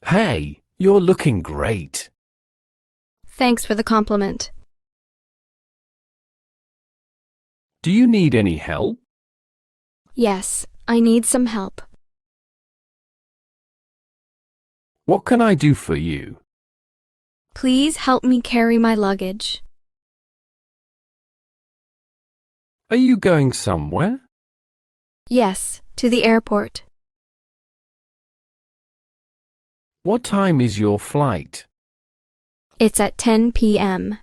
Hey, you're looking great. Thanks for the compliment. Do you need any help? Yes, I need some help. What can I do for you? Please help me carry my luggage. Are you going somewhere? Yes, to the airport. What time is your flight? It's at 10 p.m.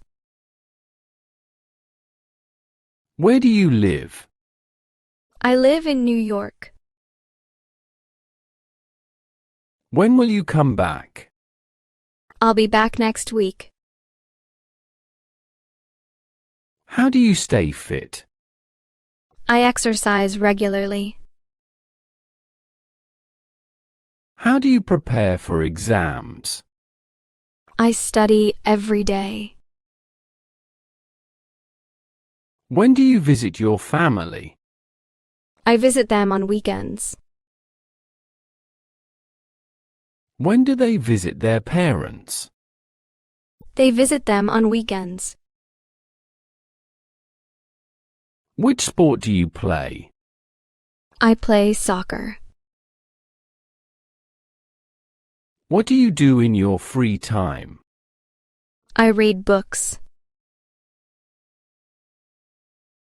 Where do you live? I live in New York. When will you come back? I'll be back next week. How do you stay fit? I exercise regularly. How do you prepare for exams? I study every day. When do you visit your family? I visit them on weekends. When do they visit their parents? They visit them on weekends. Which sport do you play? I play soccer. What do you do in your free time? I read books.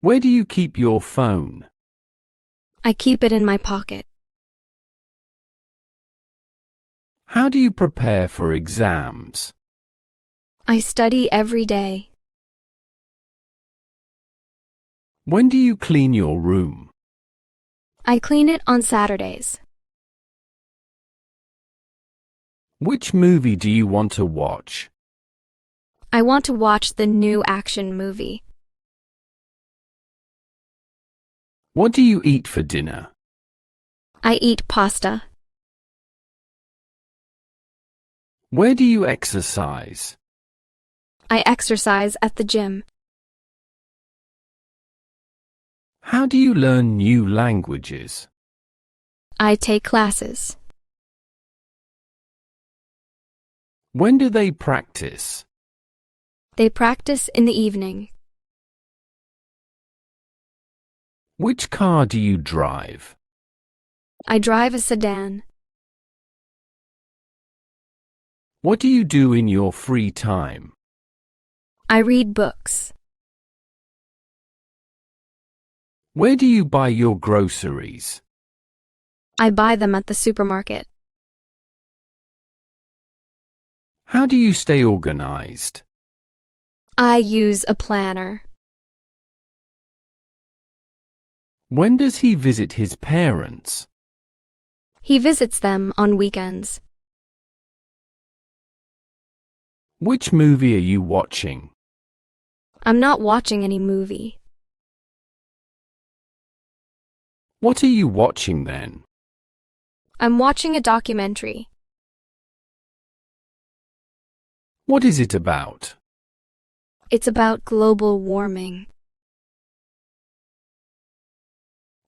Where do you keep your phone? I keep it in my pocket. How do you prepare for exams? I study every day. When do you clean your room? I clean it on Saturdays. Which movie do you want to watch? I want to watch the new action movie. What do you eat for dinner? I eat pasta. Where do you exercise? I exercise at the gym. How do you learn new languages? I take classes. When do they practice? They practice in the evening. Which car do you drive? I drive a sedan. What do you do in your free time? I read books. Where do you buy your groceries? I buy them at the supermarket. How do you stay organized? I use a planner. When does he visit his parents? He visits them on weekends. Which movie are you watching? I'm not watching any movie. What are you watching then? I'm watching a documentary. What is it about? It's about global warming.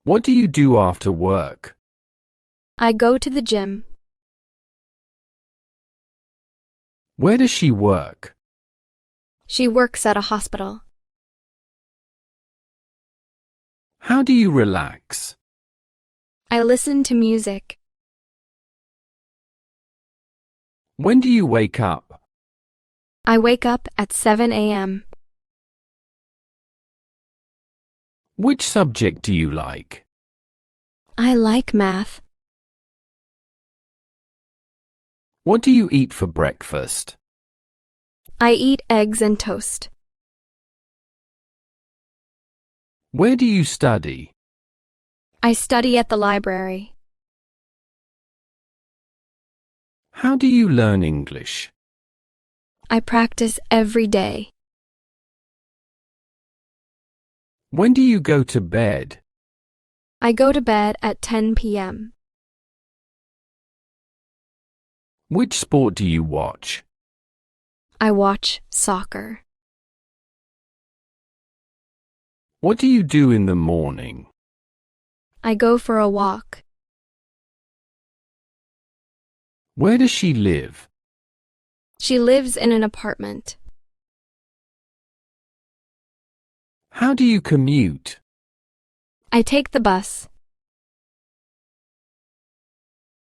What do you do after work? I go to the gym. Where does she work? She works at a hospital. How do you relax? I listen to music. When do you wake up? I wake up at 7 a.m. Which subject do you like? I like math. What do you eat for breakfast? I eat eggs and toast. Where do you study? I study at the library. How do you learn English? I practice every day. When do you go to bed? I go to bed at 10 p.m. Which sport do you watch? I watch soccer. What do you do in the morning? I go for a walk. Where does she live? She lives in an apartment. How do you commute? I take the bus.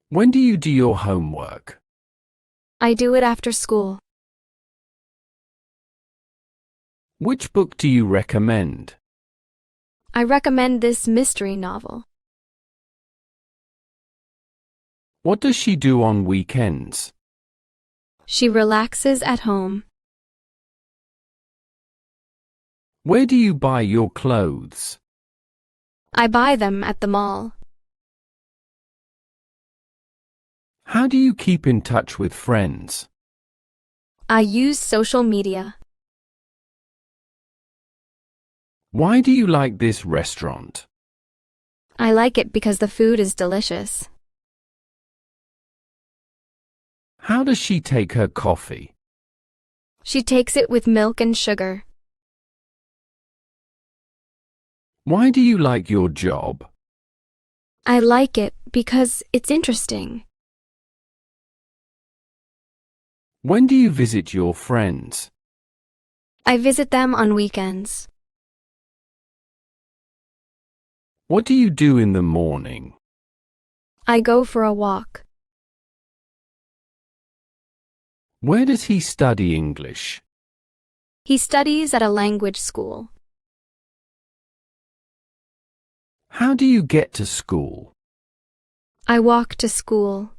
When do you do your homework? I do it after school. Which book do you recommend? I recommend this mystery novel. What does she do on weekends? She relaxes at home. Where do you buy your clothes? I buy them at the mall. How do you keep in touch with friends? I use social media. Why do you like this restaurant? I like it because the food is delicious. How does she take her coffee? She takes it with milk and sugar. Why do you like your job? I like it because it's interesting. When do you visit your friends? I visit them on weekends. What do you do in the morning? I go for a walk. Where does he study English? He studies at a language school. How do you get to school? I walk to school.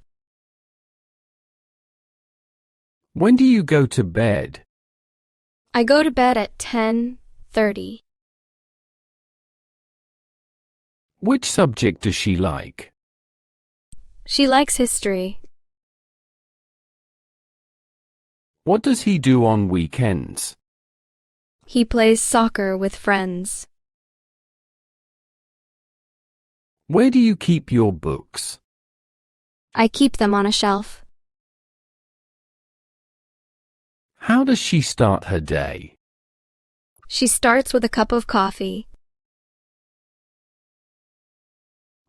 When do you go to bed? I go to bed at 10:30. Which subject does she like? She likes history. What does he do on weekends? He plays soccer with friends. Where do you keep your books? I keep them on a shelf. How does she start her day? She starts with a cup of coffee.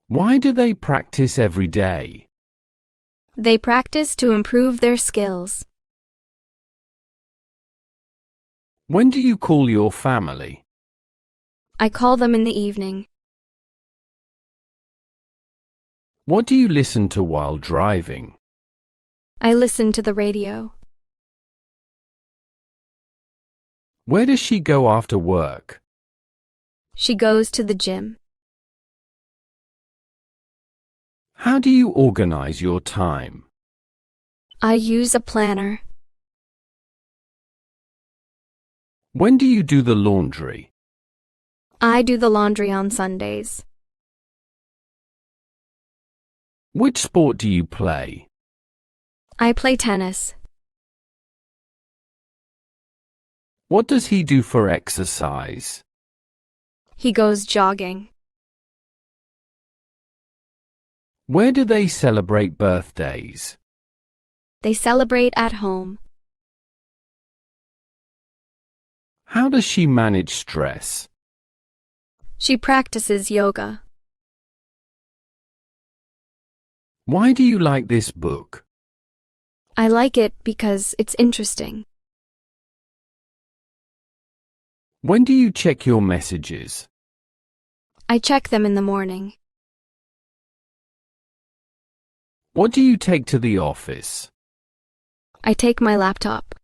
Why do they practice every day? They practice to improve their skills. When do you call your family? I call them in the evening. What do you listen to while driving? I listen to the radio. Where does she go after work? She goes to the gym. How do you organize your time? I use a planner. When do you do the laundry? I do the laundry on Sundays. Which sport do you play? I play tennis. What does he do for exercise? He goes jogging. Where do they celebrate birthdays? They celebrate at home. How does she manage stress? She practices yoga. Why do you like this book? I like it because it's interesting. When do you check your messages? I check them in the morning. What do you take to the office? I take my laptop.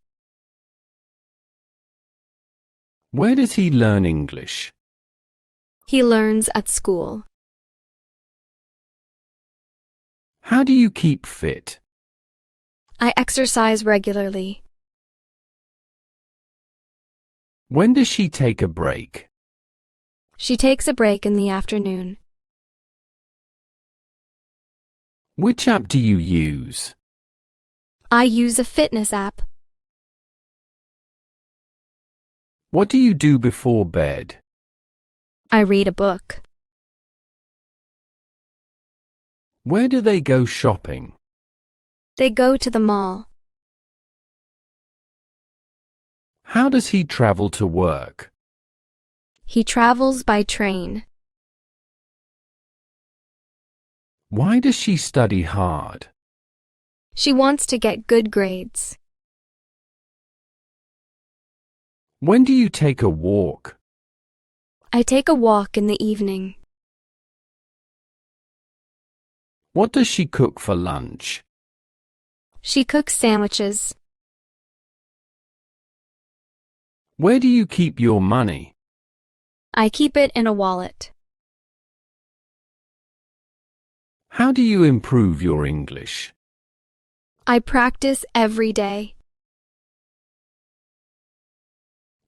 Where does he learn English? He learns at school. How do you keep fit? I exercise regularly. When does she take a break? She takes a break in the afternoon. Which app do you use? I use a fitness app. What do you do before bed? I read a book. Where do they go shopping? They go to the mall. How does he travel to work? He travels by train. Why does she study hard? She wants to get good grades. When do you take a walk? I take a walk in the evening. What does she cook for lunch? She cooks sandwiches. Where do you keep your money? I keep it in a wallet. How do you improve your English? I practice every day.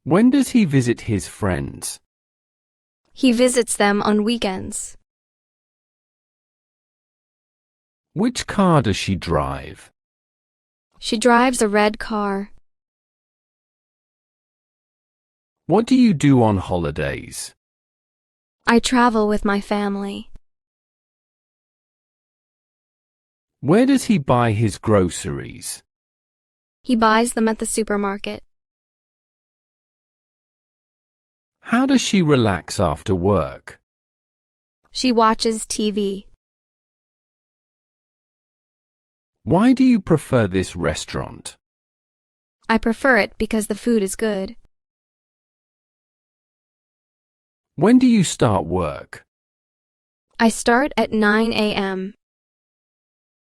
When does he visit his friends? He visits them on weekends. Which car does she drive? She drives a red car. What do you do on holidays? I travel with my family. Where does he buy his groceries? He buys them at the supermarket. How does she relax after work? She watches TV. Why do you prefer this restaurant? I prefer it because the food is good. When do you start work? I start at 9 a.m.